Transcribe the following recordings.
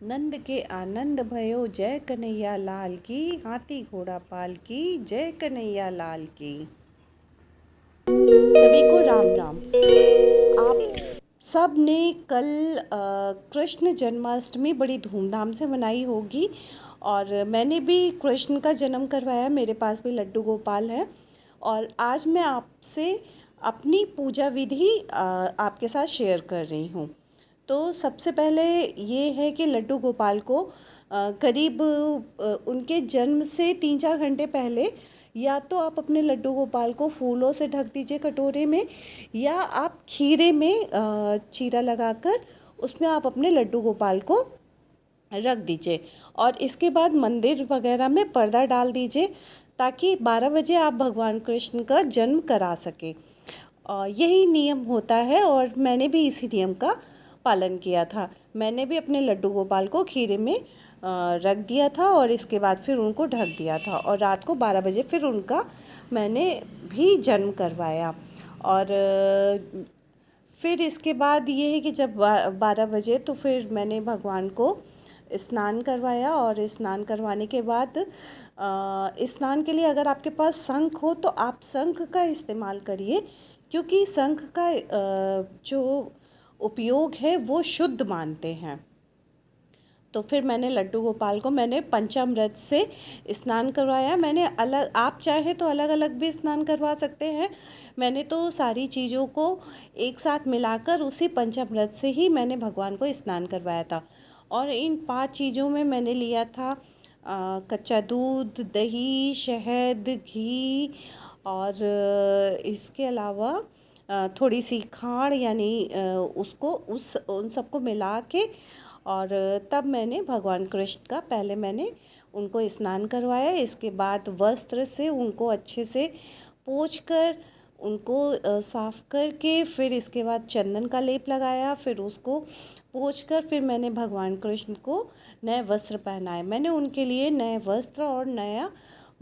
नंद के आनंद भयो जय कन्हैया लाल की। हाथी घोड़ा पाल की जय कन्हैया लाल की। सभी को राम राम। आप सब ने कल कृष्ण जन्माष्टमी बड़ी धूमधाम से मनाई होगी और मैंने भी कृष्ण का जन्म करवाया। मेरे पास भी लड्डू गोपाल है और आज मैं आपसे अपनी पूजा विधि आपके साथ शेयर कर रही हूँ। तो सबसे पहले ये है कि लड्डू गोपाल को करीब उनके जन्म से 3-4 घंटे पहले या तो आप अपने लड्डू गोपाल को फूलों से ढक दीजिए कटोरे में, या आप खीरे में चीरा लगाकर उसमें आप अपने लड्डू गोपाल को रख दीजिए और इसके बाद मंदिर वगैरह में पर्दा डाल दीजिए ताकि 12 बजे आप भगवान कृष्ण का जन्म करा सकें। यही नियम होता है और मैंने भी इसी नियम का पालन किया था। मैंने भी अपने लड्डू गोपाल को खीरे में रख दिया था और इसके बाद फिर उनको ढक दिया था और रात को 12 बजे फिर उनका मैंने भी जन्म करवाया। और फिर इसके बाद ये है कि जब 12 बजे तो फिर मैंने भगवान को स्नान करवाया और स्नान करवाने के बाद स्नान के लिए अगर आपके पास शंख हो तो आप शंख का इस्तेमाल करिए, क्योंकि शंख का जो उपयोग है वो शुद्ध मानते हैं। तो फिर मैंने लड्डू गोपाल को मैंने पंचामृत से स्नान करवाया। मैंने अलग, आप चाहे तो अलग अलग भी स्नान करवा सकते हैं। मैंने तो सारी चीज़ों को एक साथ मिलाकर उसी पंचामृत से ही मैंने भगवान को स्नान करवाया था। और इन 5 चीज़ों में मैंने लिया था कच्चा दूध, दही, शहद, घी और इसके अलावा थोड़ी सी खांड, यानी उसको उन सबको मिला के और तब मैंने भगवान कृष्ण का पहले मैंने उनको स्नान करवाया। इसके बाद वस्त्र से उनको अच्छे से पोंछ कर उनको साफ़ करके फिर इसके बाद चंदन का लेप लगाया। फिर उसको पोंछ कर फिर मैंने भगवान कृष्ण को नए वस्त्र पहनाए। मैंने उनके लिए नए वस्त्र और नया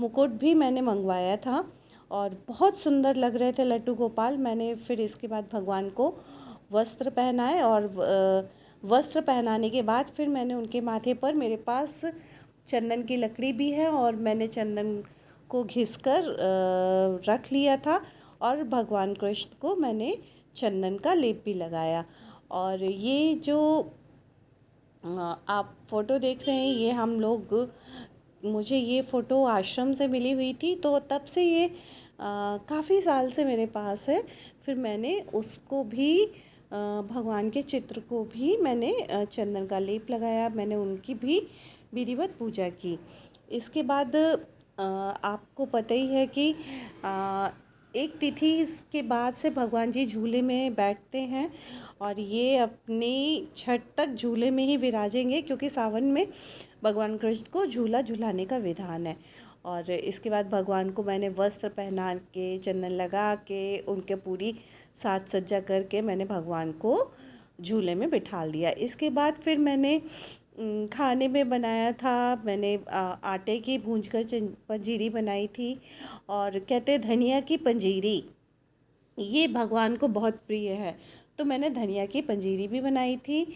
मुकुट भी मैंने मंगवाया था और बहुत सुंदर लग रहे थे लड्डू गोपाल। मैंने फिर इसके बाद भगवान को वस्त्र पहनाए और वस्त्र पहनाने के बाद फिर मैंने उनके माथे पर, मेरे पास चंदन की लकड़ी भी है और मैंने चंदन को घिस कर रख लिया था और भगवान कृष्ण को मैंने चंदन का लेप भी लगाया। और ये जो आप फ़ोटो देख रहे हैं, ये हम लोग, मुझे ये फ़ोटो आश्रम से मिली हुई थी, तो तब से ये काफ़ी साल से मेरे पास है। फिर मैंने उसको भी भगवान के चित्र को भी मैंने चंदन का लेप लगाया। मैंने उनकी भी विधिवत पूजा की। इसके बाद आपको पता ही है कि एक तिथि के बाद से भगवान जी झूले में बैठते हैं और ये अपनी छठ तक झूले में ही विराजेंगे, क्योंकि सावन में भगवान कृष्ण को झूला झुलाने का विधान है। और इसके बाद भगवान को मैंने वस्त्र पहना के, चंदन लगा के, उनके पूरी साज सज्जा करके मैंने भगवान को झूले में बिठा दिया। इसके बाद फिर मैंने खाने में बनाया था, मैंने आटे की भूंजकर पंजीरी बनाई थी और कहते धनिया की पंजीरी ये भगवान को बहुत प्रिय है, तो मैंने धनिया की पंजीरी भी बनाई थी।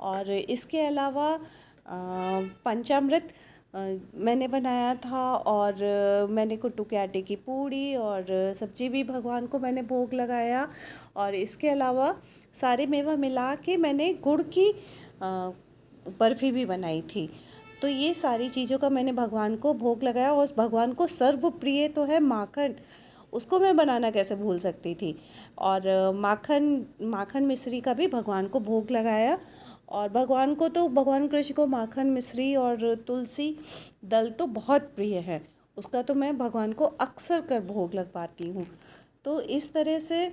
और इसके अलावा पंचामृत मैंने बनाया था और मैंने कुट्टू के आटे की पूड़ी और सब्जी भी भगवान को मैंने भोग लगाया। और इसके अलावा सारे मेवा मिला के मैंने गुड़ की बर्फ़ी भी बनाई थी। तो ये सारी चीज़ों का मैंने भगवान को भोग लगाया। और उस भगवान को सर्व प्रिय तो है माखन, उसको मैं बनाना कैसे भूल सकती थी। और माखन मिश्री का भी भगवान को भोग लगाया। और भगवान को तो, भगवान कृष्ण को माखन मिश्री और तुलसी दल तो बहुत प्रिय है, उसका तो मैं भगवान को अक्सर कर भोग लगवाती हूँ। तो इस तरह से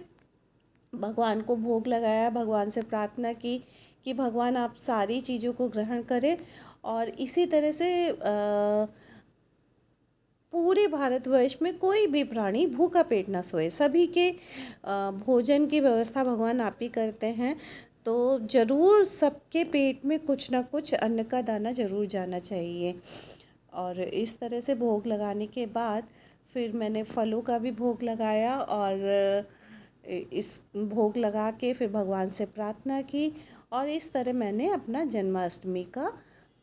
भगवान को भोग लगाया, भगवान से प्रार्थना की कि भगवान आप सारी चीज़ों को ग्रहण करें। और इसी तरह से पूरे भारतवर्ष में कोई भी प्राणी भूखा पेट ना सोए, सभी के भोजन की व्यवस्था भगवान आप ही करते हैं। तो ज़रूर सबके पेट में कुछ ना कुछ अन्न का दाना ज़रूर जाना चाहिए। और इस तरह से भोग लगाने के बाद फिर मैंने फलों का भी भोग लगाया और इस भोग लगा के फिर भगवान से प्रार्थना की। और इस तरह मैंने अपना जन्माष्टमी का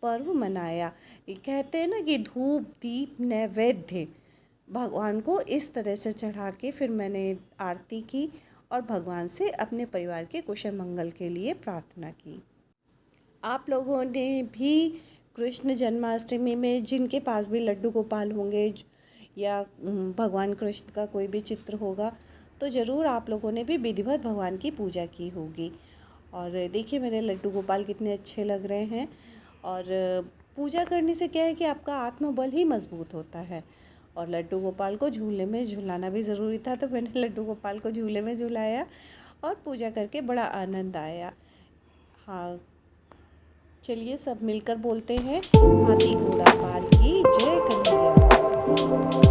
पर्व मनाया। ये कहते हैं ना कि धूप दीप नैवेद्य भगवान को इस तरह से चढ़ा के फिर मैंने आरती की और भगवान से अपने परिवार के कुशल मंगल के लिए प्रार्थना की। आप लोगों ने भी कृष्ण जन्माष्टमी में जिनके पास भी लड्डू गोपाल होंगे या भगवान कृष्ण का कोई भी चित्र होगा तो ज़रूर आप लोगों ने भी विधिवत भगवान की पूजा की होगी। और देखिए मेरे लड्डू गोपाल कितने अच्छे लग रहे हैं। और पूजा करने से क्या है कि आपका आत्मबल ही मजबूत होता है। और लड्डू गोपाल को झूले में झुलाना भी ज़रूरी था, तो मैंने लड्डू गोपाल को झूले में झुलाया और पूजा करके बड़ा आनंद आया। हाँ, चलिए सब मिलकर बोलते हैं, हाथी घोड़ा पाल की जय कन्हैया लाल की।